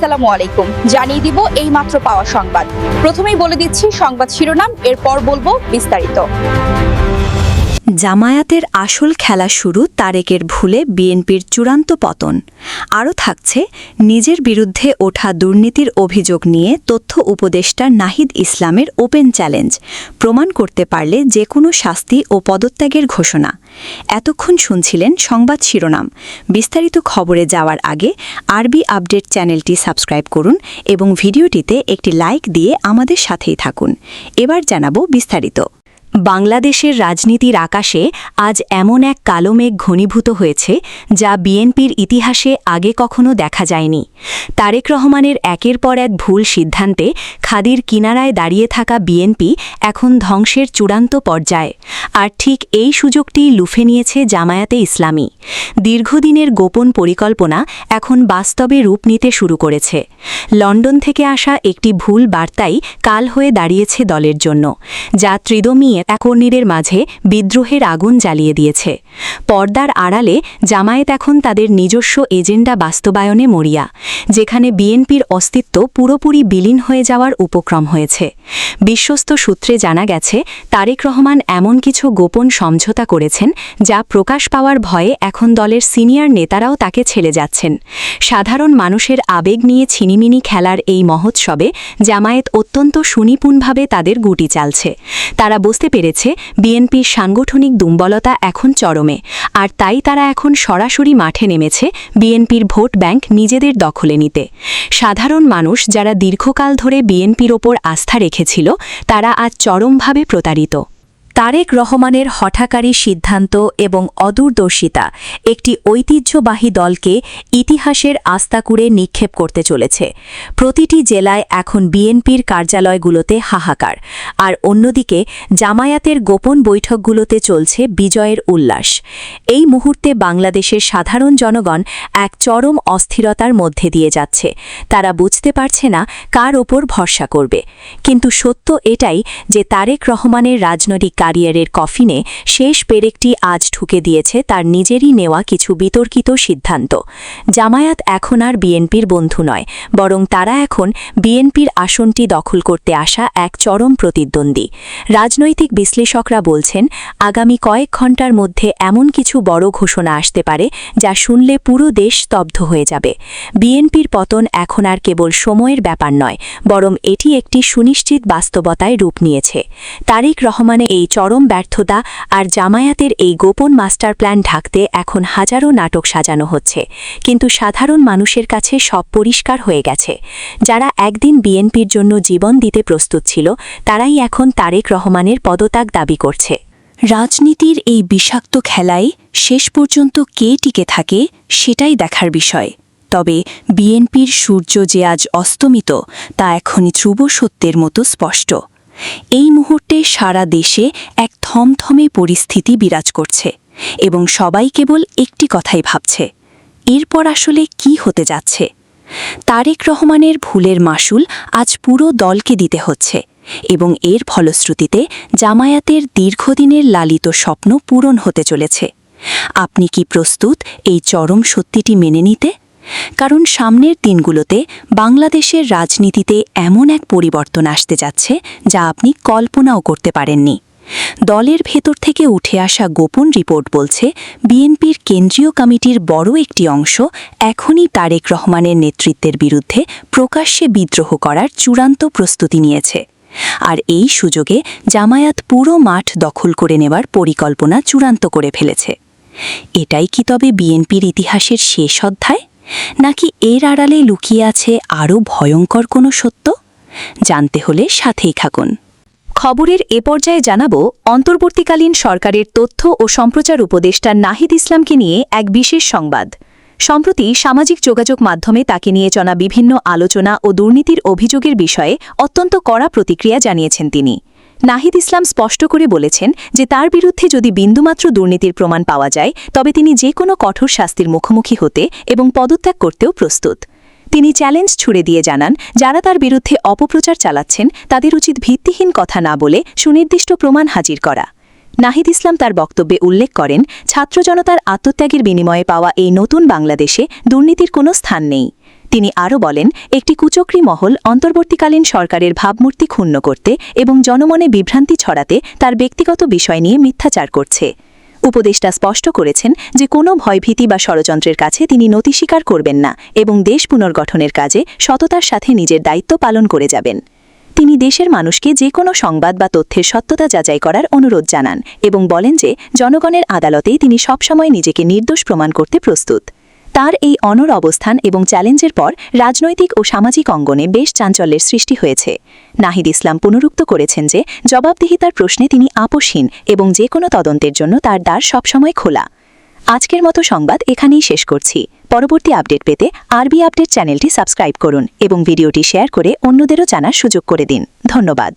আসসালামু আলাইকুম। জানিয়ে দিব এই মাত্র পাওয়া সংবাদ। প্রথমেই বলে দিচ্ছি সংবাদ শিরোনাম, এরপর বলবো বিস্তারিত। জামায়াতের আসল খেলা শুরু, তারেকের ভুলে বিএনপির চূড়ান্ত পতন। আরও থাকছে নিজের বিরুদ্ধে ওঠা দুর্নীতির অভিযোগ নিয়ে তথ্য উপদেষ্টা নাহিদ ইসলামের ওপেন চ্যালেঞ্জ, প্রমাণ করতে পারলে যে কোনো শাস্তি ও পদত্যাগের ঘোষণা। এতক্ষণ শুনছিলেন সংবাদ শিরোনাম। বিস্তারিত খবরে যাওয়ার আগে আরবি আপডেট চ্যানেলটি সাবস্ক্রাইব করুন এবং ভিডিওটিতে একটি লাইক দিয়ে আমাদের সাথেই থাকুন। এবার জানাবো বিস্তারিত। বাংলাদেশের রাজনীতির আকাশে আজ এমন এক কালো মেঘ ঘনীভূত হয়েছে যা বিএনপির ইতিহাসে আগে কখনো দেখা যায়নি। তারেক রহমানের একের পর এক ভুল সিদ্ধান্তে খাদির কিনারায় দাঁড়িয়ে থাকা বিএনপি এখন ধ্বংসের চূড়ান্ত পর্যায়ে। আর ঠিক এই সুযোগটিই লুফে নিয়েছে জামায়াতে ইসলামী। দীর্ঘদিনের গোপন পরিকল্পনা এখন বাস্তবে রূপ নিতে শুরু করেছে। লন্ডন থেকে আসা একটি ভুল বার্তাই কাল হয়ে দাঁড়িয়েছে দলের জন্য, যা ত্রিদমীয় কর্মীদের মাঝে বিদ্রোহের আগুন জ্বালিয়ে দিয়েছে। পর্দার আড়ালে জামায়াত এখন তাদের নিজস্ব এজেন্ডা বাস্তবায়নে মরিয়া, যেখানে বিএনপির অস্তিত্ব পুরোপুরি বিলীন হয়ে যাওয়ার উপক্রম হয়েছে। বিশ্বস্ত সূত্রে জানা গেছে, তারেক রহমান এমন কিছু গোপন সমঝোতা করেছেন যা প্রকাশ পাওয়ার ভয়ে এখন দলের সিনিয়র নেতারাও তাকে ছেড়ে যাচ্ছেন। সাধারণ মানুষের আবেগ নিয়ে ছিনিমিনি খেলার এই মহোৎসবে জামায়াত অত্যন্ত সুনিপুণভাবে তাদের গুটি চালছে। তারা বুঝতে পেরেছে বিএনপির সাংগঠনিক দুর্বলতা এখন চরমে, আর তাই তারা এখন সরাসরি মাঠে নেমেছে বিএনপির ভোট ব্যাংক নিজেদের দখলে নিতে। সাধারণ মানুষ যারা দীর্ঘকাল ধরে বিএনপির ওপর আস্থা রেখেছিল, তারা আজ চরমভাবে প্রতারিত। তারেক রহমানের হঠাকারী সিদ্ধান্ত এবং অদূরদর্শিতা একটি ঐতিহ্যবাহী দলকে ইতিহাসের আস্তাকুড়ে নিক্ষেপ করতে চলেছে। প্রতিটি জেলায় এখন বিএনপির কার্যালয়গুলোতে হাহাকার, আর অন্যদিকে জামায়াতের গোপন বৈঠকগুলোতে চলছে বিজয়ের উল্লাস। এই মুহূর্তে বাংলাদেশের সাধারণ জনগণ এক চরম অস্থিরতার মধ্যে দিয়ে যাচ্ছে। তারা বুঝতে পারছে না কার ওপর ভরসা করবে। কিন্তু সত্য এটাই যে তারেক রহমানের রাজনৈতিক ক্যারিয়ারের কফিনে শেষ পেরেকটি আজ ঠুকে দিয়েছে তার নিজেরই নেওয়া কিছু বিতর্কিত সিদ্ধান্ত। জামায়াত এখন আর বিএনপির বন্ধু নয়, বরং তারা এখন বিএনপির আসনটি দখল করতে আসা এক চরম প্রতিদ্বন্দ্বী। রাজনৈতিক বিশ্লেষকরা বলছেন, আগামী কয়েক ঘণ্টার মধ্যে এমন কিছু বড় ঘোষণা আসতে পারে যা শুনলে পুরো দেশ স্তব্ধ হয়ে যাবে। বিএনপির পতন এখন আর কেবল সময়ের ব্যাপার নয়, বরং এটি একটি সুনিশ্চিত বাস্তবতায় রূপ নিয়েছে। তারেক রহমানের এই চরম ব্যর্থতা আর জামায়াতের এই গোপন মাস্টার প্ল্যান ঢাকতে এখন হাজারো নাটক সাজানো হচ্ছে। কিন্তু সাধারণ মানুষের কাছে সব পরিষ্কার হয়ে গেছে। যারা একদিন বিএনপির জন্য জীবন দিতে প্রস্তুত ছিল, তারাই এখন তারেক রহমানের পদত্যাগ দাবি করছে। রাজনীতির এই বিষাক্ত খেলায় শেষ পর্যন্ত কে টিকে থাকে সেটাই দেখার বিষয়। তবে বিএনপির সূর্য যে আজ অস্তমিত, তা এখনই ধ্রুব সত্যের মতো স্পষ্ট। এই মুহূর্তে সারা দেশে এক থমথমে পরিস্থিতি বিরাজ করছে এবং সবাই কেবল একটি কথাই ভাবছে, এরপর আসলে কি হতে যাচ্ছে। তারেক রহমানের ভুলের মাসুল আজ পুরো দলকে দিতে হচ্ছে এবং এর ফলশ্রুতিতে জামায়াতের দীর্ঘদিনের লালিত স্বপ্ন পূরণ হতে চলেছে। আপনি কি প্রস্তুত এই চরম সত্যিটি মেনে নিতে? কারণ সামনের দিনগুলোতে বাংলাদেশের রাজনীতিতে এমন এক পরিবর্তন আসতে যাচ্ছে যা আপনি কল্পনাও করতে পারেননি। দলের ভেতর থেকে উঠে আসা গোপন রিপোর্ট বলছে, বিএনপির কেন্দ্রীয় কমিটির বড় একটি অংশ এখনই তারেক রহমানের নেতৃত্বের বিরুদ্ধে প্রকাশ্যে বিদ্রোহ করার চূড়ান্ত প্রস্তুতি নিয়েছে। আর এই সুযোগে জামায়াত পুরো মাঠ দখল করে নেবার পরিকল্পনা চূড়ান্ত করে ফেলেছে। এটাই কি তবে বিএনপির ইতিহাসের শেষ অধ্যায়, নাকি এর আড়ালে লুকিয়ে আছে আরও ভয়ঙ্কর কোনো সত্য? জানতে হলে সাথেই থাকুন। খবরের এ পর্যায়ে জানাবো, অন্তর্বর্তীকালীন সরকারের তথ্য ও সম্প্রচার উপদেষ্টা নাহিদ ইসলামকে নিয়ে এক বিশেষ সংবাদ। সম্প্রতি সামাজিক যোগাযোগ মাধ্যমে তাকে নিয়ে চলা বিভিন্ন আলোচনা ও দুর্নীতির অভিযোগের বিষয়ে অত্যন্ত কড়া প্রতিক্রিয়া জানিয়েছেন তিনি। নাহিদ ইসলাম স্পষ্ট করে বলেছেন যে তার বিরুদ্ধে যদি বিন্দুমাত্র দুর্নীতির প্রমাণ পাওয়া যায়, তবে তিনি যে কোনো কঠোর শাস্তির মুখোমুখি হতে এবং পদত্যাগ করতেও প্রস্তুত। তিনি চ্যালেঞ্জ ছুড়ে দিয়ে জানান, যারা তার বিরুদ্ধে অপপ্রচার চালাচ্ছেন তাদের উচিত ভিত্তিহীন কথা না বলে সুনির্দিষ্ট প্রমাণ হাজির করা। নাহিদ ইসলাম তার বক্তব্যে উল্লেখ করেন, ছাত্র জনতার আত্মত্যাগের বিনিময়ে পাওয়া এই নতুন বাংলাদেশে দুর্নীতির কোনো স্থান নেই। তিনি আরও বলেন, একটি কুচক্রী মহল অন্তর্বর্তীকালীন সরকারের ভাবমূর্তি ক্ষুণ্ণ করতে এবং জনমনে বিভ্রান্তি ছড়াতে তার ব্যক্তিগত বিষয় নিয়ে মিথ্যাচার করছে। উপদেষ্টা স্পষ্ট করেছেন যে কোনো ভয়ভীতি বা ষড়যন্ত্রের কাছে তিনি নতি স্বীকার করবেন না এবং দেশ পুনর্গঠনের কাজে সততার সাথে নিজের দায়িত্ব পালন করে যাবেন। তিনি দেশের মানুষকে যে কোনো সংবাদ বা তথ্যের সত্যতা যাচাই করার অনুরোধ জানান এবং বলেন যে জনগণের আদালতেই তিনি সবসময় নিজেকে নির্দোষ প্রমাণ করতে প্রস্তুত। তার এই অনড় অবস্থান এবং চ্যালেঞ্জের পর রাজনৈতিক ও সামাজিক অঙ্গনে বেশ চাঞ্চল্যের সৃষ্টি হয়েছে। নাহিদ ইসলাম পুনরুক্ত করেছেন যে জবাবদিহিতার প্রশ্নে তিনি আপোষহীন এবং যে কোনো তদন্তের জন্য তার দ্বার সবসময় খোলা। আজকের মতো সংবাদ এখানেই শেষ করছি। পরবর্তী আপডেট পেতে আরবি আপডেট চ্যানেলটি সাবস্ক্রাইব করুন এবং ভিডিওটি শেয়ার করে অন্যদেরও জানার সুযোগ করে দিন। ধন্যবাদ।